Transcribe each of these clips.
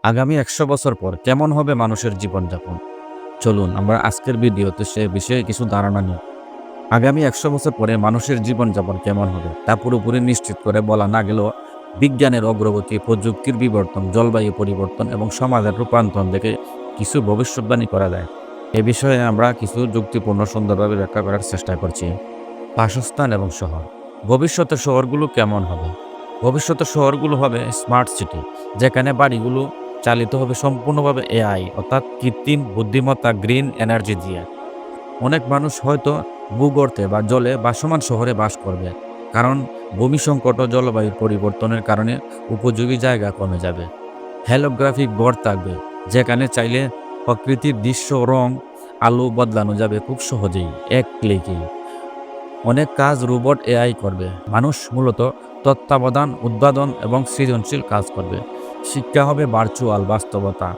আগামী ১০০ বছর পর কেমন হবে মানুষের জীবনযাপন? চলুন আমরা আজকের ভিডিওতে সে বিষয়ে কিছু ধারণা নিই। আগামী ১০০ বছর পরে মানুষের জীবনযাপন কেমন হবে তা পুরোপুরি নিশ্চিত করে বলা না গেলেও বিজ্ঞানের অগ্রগতি, প্রযুক্তির বিবর্তন, জলবায়ু পরিবর্তন এবং সমাজের রূপান্তর দেখে কিছু ভবিষ্যদ্বাণী করা যায়। এ বিষয়ে আমরা কিছু যুক্তিপূর্ণ সুন্দরভাবে ব্যাখ্যা করার চেষ্টা করছি। বাসস্থান এবং শহর। ভবিষ্যতের শহরগুলো কেমন হবে? ভবিষ্যতের শহরগুলো হবে স্মার্ট সিটি, যেখানে বাড়িগুলো চালিত হবে সম্পূর্ণভাবে এআই অর্থাৎ কৃত্রিম বুদ্ধিমত্তা গ্রিন এনার্জি দিয়ে। অনেক মানুষ হয়তো ভূগর্ভে বা জলে ভাসমান শহরে বাস করবে, কারণ ভূমি সংকট ও জলবায়ুর পরিবর্তনের কারণে উপযোগী জায়গা কমে যাবে। হ্যালোগ্রাফিক ঘর থাকবে, যেখানে চাইলে প্রকৃতির দৃশ্য, রং, আলো বদলানো যাবে খুব সহজেই, এক ক্লিকেই। অনেক কাজ রোবট এআই করবে। মানুষ মূলত তত্ত্বাবধান, উদ্ভাবন এবং সৃজনশীল কাজ করবে। শিক্ষা হবে ভার্চুয়াল বাস্তবতা,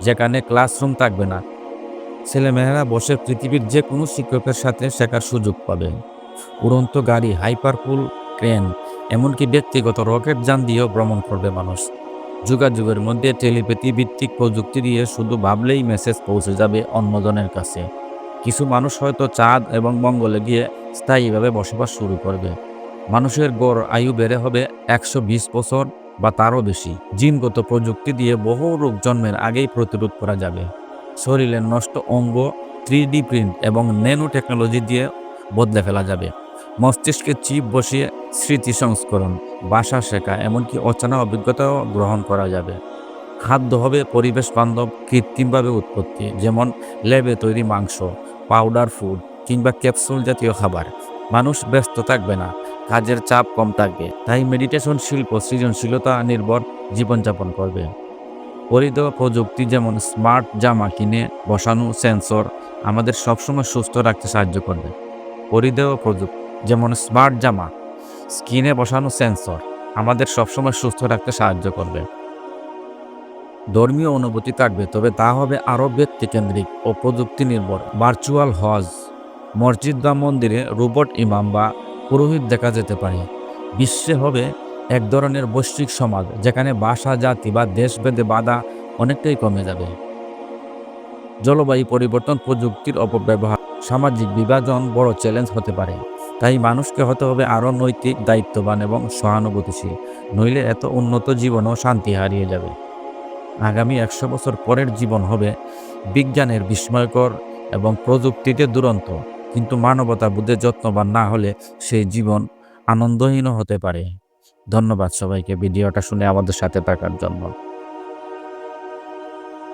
যেখানে ক্লাসরুম থাকবে না। ছেলেমেয়েরা বসে পৃথিবীর যে কোনো শিক্ষকের সাথে শেখার সুযোগ পাবে। উড়ন্ত গাড়ি, হাইপারপুল ক্রেন, এমনকি ব্যক্তিগত রকেট যান দিয়েও ভ্রমণ করবে মানুষ। যোগাযোগের মধ্যে টেলিপ্যাথি ভিত্তিক প্রযুক্তি দিয়ে শুধু ভাবলেই মেসেজ পৌঁছে যাবে অন্যজনের কাছে। কিছু মানুষ হয়তো চাঁদ এবং মঙ্গলে গিয়ে স্থায়ীভাবে বসবাস শুরু করবে। মানুষের গড় আয়ু বেড়ে হবে ১২০ বছর বা তারও বেশি। জিনগত প্রযুক্তি দিয়ে বহু রোগ জন্মের আগেই প্রতিরোধ করা যাবে। শরীরের নষ্ট অঙ্গ 3D প্রিন্ট এবং ন্যানো টেকনোলজি দিয়ে বদলে ফেলা যাবে। মস্তিষ্কে চিপ বসিয়ে স্মৃতি সংস্করণ, ভাষা শেখা, এমনকি অচেনা অভিজ্ঞতাও গ্রহণ করা যাবে। খাদ্য হবে পরিবেশ বান্ধব, কৃত্রিমভাবে উৎপত্তি, যেমন ল্যাবে তৈরি মাংস, পাউডার ফুড কিংবা ক্যাপসুল জাতীয় খাবার। মানুষ ব্যস্ত থাকবে না, কাজের চাপ কম থাকবে, তাই মেডিটেশন শিল্প সৃজনশীলতা নির্ভর জীবনযাপন করবে। পরিধেয় প্রযুক্তি, যেমন স্মার্ট জামা কিনে বসানো সেন্সর, আমাদের সবসময় সুস্থ রাখতে সাহায্য করবে। পরিধেয় প্রযুক্তি, যেমন স্মার্ট জামা স্কিনে বসানো সেন্সর, আমাদের সবসময় সুস্থ রাখতে সাহায্য করবে। ধর্মীয় অনুভূতি থাকবে, তবে তা হবে আরও ব্যক্তিকেন্দ্রিক ও প্রযুক্তি নির্ভর। ভার্চুয়াল হজ, মসজিদ বা মন্দিরে রোবট ইমাম বা পুরোহিত দেখা যেতে পারে। বিশ্বে হবে এক ধরনের বৈশ্বিক সমাজ, যেখানে ভাষা, জাতি বা দেশভেদে বাধা অনেকটাই কমে যাবে। জলবায়ু পরিবর্তন, প্রযুক্তির অপব্যবহার, সামাজিক বিভাজন বড় চ্যালেঞ্জ হতে পারে। তাই মানুষকে হতে হবে আরও নৈতিক, দায়িত্ববান এবং সহানুভূতিশীল, নইলে এত উন্নত জীবনও শান্তি হারিয়ে যাবে। আগামী ১০০ বছর পরের জীবন হবে বিজ্ঞানের বিস্ময়কর এবং প্রযুক্তিতে দুরন্ত, কিন্তু মানবতা বোধে যত্নবান না হলে সেই জীবন আনন্দহীন হতে পারে। ধন্যবাদ সবাইকে ভিডিওটা শুনে আমাদের সাথে থাকার জন্য।